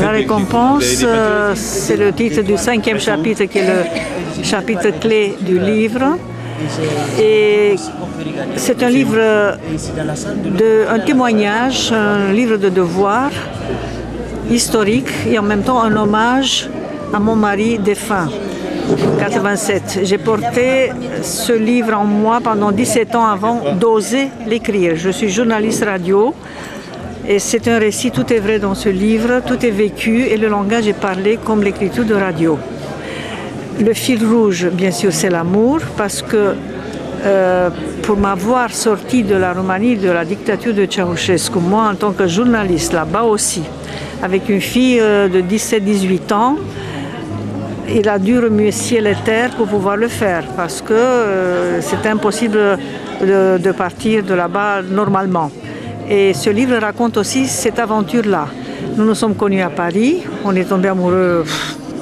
La récompense, c'est le titre du 5e chapitre qui est le chapitre clé du livre. Et c'est un livre, un témoignage, un livre de devoir historique et en même temps un hommage à mon mari défunt, 87. J'ai porté ce livre en moi pendant 17 ans avant d'oser l'écrire. Je suis journaliste radio et c'est un récit, tout est vrai dans ce livre, tout est vécu et le langage est parlé comme l'écriture de radio. Le fil rouge, bien sûr, c'est l'amour parce que pour m'avoir sorti de la Roumanie, de la dictature de Ceausescu, moi en tant que journaliste là-bas aussi, avec une fille de 17-18 ans, il a dû remuer ciel et terre pour pouvoir le faire parce que c'est impossible de partir de là-bas normalement. Et ce livre raconte aussi cette aventure-là. Nous nous sommes connus à Paris, on est tombés amoureux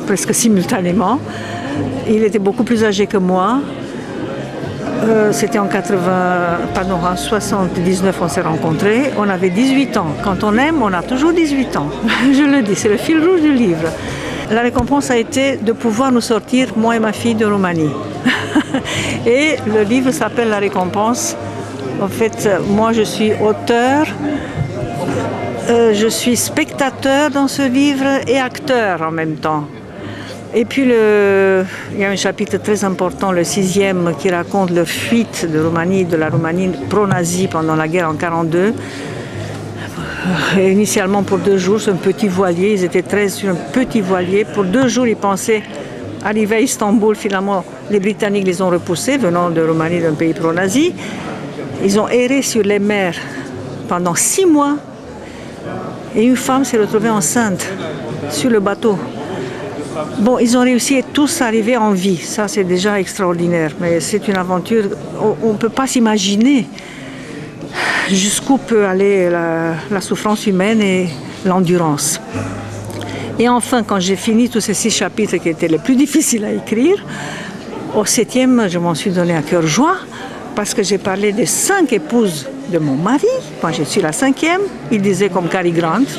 presque simultanément. Il était beaucoup plus âgé que moi. C'était en 79 on s'est rencontrés. On avait 18 ans. Quand on aime, on a toujours 18 ans. Je le dis, c'est le fil rouge du livre. La récompense a été de pouvoir nous sortir, moi et ma fille, de Roumanie. Et le livre s'appelle La récompense. En fait, moi je suis auteur, je suis spectateur dans ce livre et acteur en même temps. Et puis il y a un chapitre très important, le 6e, qui raconte la fuite de la Roumanie pro-nazie pendant la guerre en 1942. Initialement pour 2 jours, sur un petit voilier, ils étaient 13 sur un petit voilier. Pour 2 jours, ils pensaient arriver à Istanbul. Finalement, les Britanniques les ont repoussés, venant de Roumanie, d'un pays pro-nazi. Ils ont erré sur les mers pendant 6 mois. Et une femme s'est retrouvée enceinte sur le bateau. Bon, ils ont réussi à tous arriver en vie. Ça, c'est déjà extraordinaire. Mais c'est une aventure, on ne peut pas s'imaginer jusqu'où peut aller la souffrance humaine et l'endurance. Et enfin, quand j'ai fini tous ces 6 chapitres qui étaient les plus difficiles à écrire, au 7e, je m'en suis donné à cœur joie parce que j'ai parlé des 5 épouses de mon mari. Moi, je suis la 5e. Il disait comme Cary Grant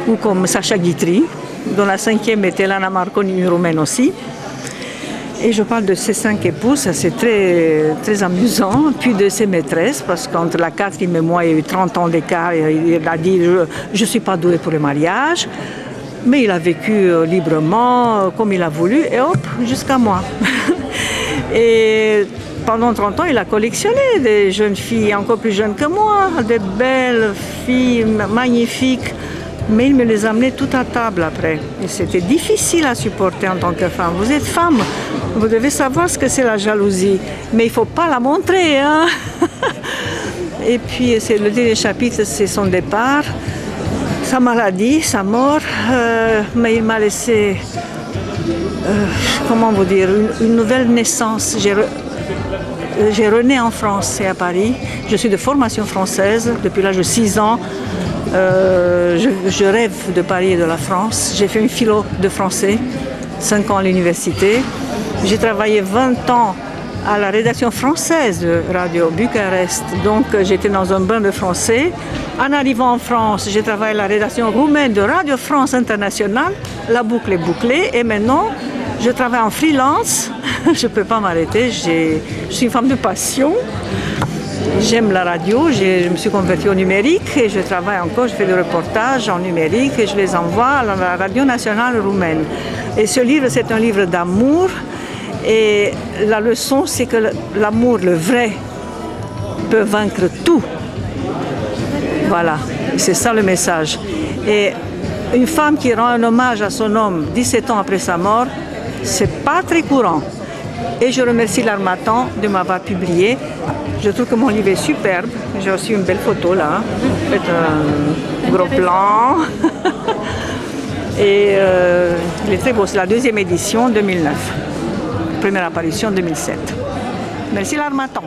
ou comme Sacha Guitry, dont la 5e était Lana Marconi, une Roumaine aussi. Et je parle de ces 5 épouses, c'est très, très amusant. Puis de ses maîtresses, parce qu'entre la 4e et moi, il y a eu 30 ans d'écart. Il a dit « je ne suis pas doué pour le mariage ». Mais il a vécu librement, comme il a voulu, et hop, jusqu'à moi. Et pendant 30 ans, il a collectionné des jeunes filles encore plus jeunes que moi, des belles filles magnifiques. Mais il me les amenait tout à table après. Et c'était difficile à supporter en tant que femme. Vous êtes femme, vous devez savoir ce que c'est la jalousie. Mais il ne faut pas la montrer, hein. Et puis, c'est le dernier chapitre, c'est son départ, sa maladie, sa mort. Mais il m'a laissé, comment vous dire, une nouvelle naissance. J'ai rené en France et à Paris. Je suis de formation française depuis l'âge de 6 ans. Je rêve de Paris et de la France. J'ai fait une philo de français, 5 ans à l'université. J'ai travaillé 20 ans à la rédaction française de Radio Bucarest. Donc j'étais dans un bain de français. En arrivant en France, j'ai travaillé à la rédaction roumaine de Radio France Internationale. La boucle est bouclée et maintenant je travaille en freelance. Je ne peux pas m'arrêter. Je suis une femme de passion. J'aime la radio, je me suis convertie au numérique et je travaille encore, je fais des reportages en numérique et je les envoie à la radio nationale roumaine. Et ce livre, c'est un livre d'amour et la leçon, c'est que l'amour, le vrai, peut vaincre tout. Voilà, c'est ça le message. Et une femme qui rend un hommage à son homme 17 ans après sa mort, c'est pas très courant. Et je remercie l'Harmattan de m'avoir publié. Je trouve que mon livre est superbe. J'ai aussi une belle photo là. Faites un gros plan. Et il est très beau. C'est la 2e édition 2009. Première apparition 2007. Merci l'Harmattan.